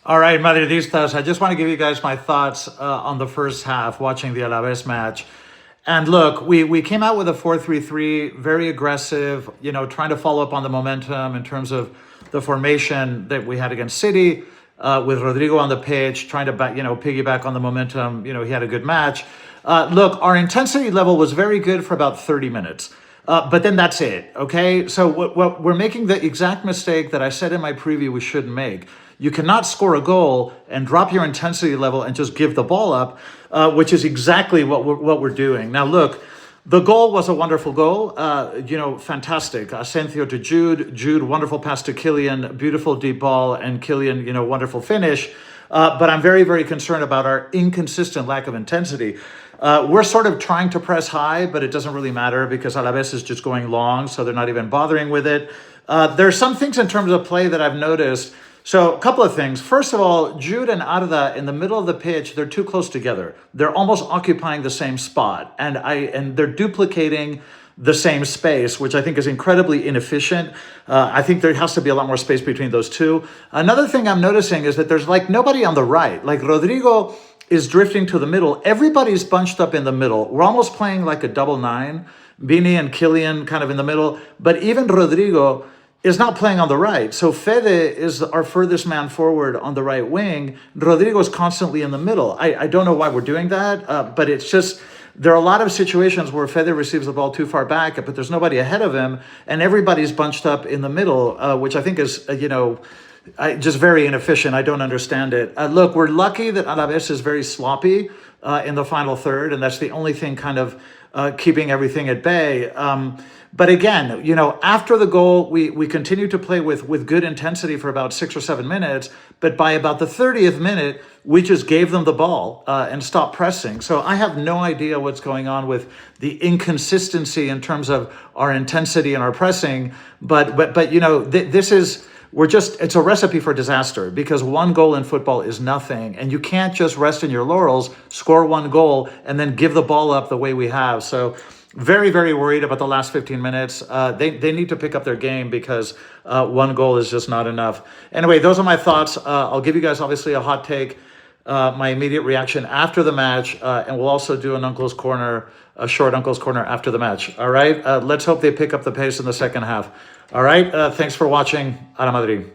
All right, Madridistas, I just want to give you guys my thoughts on the first half, watching the Alaves match. And look, we came out with a 4-3-3, very aggressive, trying to follow up on the momentum in terms of the formation that we had against City, with Rodrigo on the pitch, trying to piggyback on the momentum. He had a good match. Look, our intensity level was very good for about 30 minutes. But then that's it, okay? So what we're making the exact mistake that I said in my preview we shouldn't make. You cannot score a goal and drop your intensity level and just give the ball up, which is exactly what we're doing. Now, look, the goal was a wonderful goal. Fantastic. Asensio to Jude. Jude, wonderful pass to Kylian. Beautiful deep ball. And Kylian, wonderful finish. But I'm very, very concerned about our inconsistent lack of intensity. We're sort of trying to press high, but it doesn't really matter because Alaves is just going long, so they're not even bothering with it. There are some things in terms of play that I've noticed. So a couple of things. First of all, Jude and Arda in the middle of the pitch, they're too close together. They're almost occupying the same spot, and they're duplicating the same space, which I think is incredibly inefficient. I think there has to be a lot more space between those two. Another thing I'm noticing is that there's nobody on the right. Rodrigo is drifting to the middle. Everybody's bunched up in the middle. We're almost playing like a double nine. Bini and Kylian kind of in the middle. But even Rodrigo is not playing on the right. So Fede is our furthest man forward on the right wing. Rodrigo is constantly in the middle. I don't know why we're doing that, but it's just, there are a lot of situations where Fede receives the ball too far back, but there's nobody ahead of him, and everybody's bunched up in the middle, which I think is, just very inefficient. I don't understand it. Look, we're lucky that Alaves is very sloppy in the final third, and that's the only thing kind of keeping everything at bay. But again, after the goal, we continued to play with good intensity for about 6 or 7 minutes. But by about the 30th minute, we just gave them the ball and stopped pressing. So I have no idea what's going on with the inconsistency in terms of our intensity and our pressing. But this is... it's a recipe for disaster because one goal in football is nothing. And you can't just rest in your laurels, score one goal, and then give the ball up the way we have. So very, very worried about the last 15 minutes. They need to pick up their game because one goal is just not enough. Anyway, those are my thoughts. I'll give you guys obviously a hot take, my immediate reaction after the match. And we'll also do a short Uncle's Corner after the match. All right. Let's hope they pick up the pace in the second half. All right. Thanks for watching. Ala Madrid.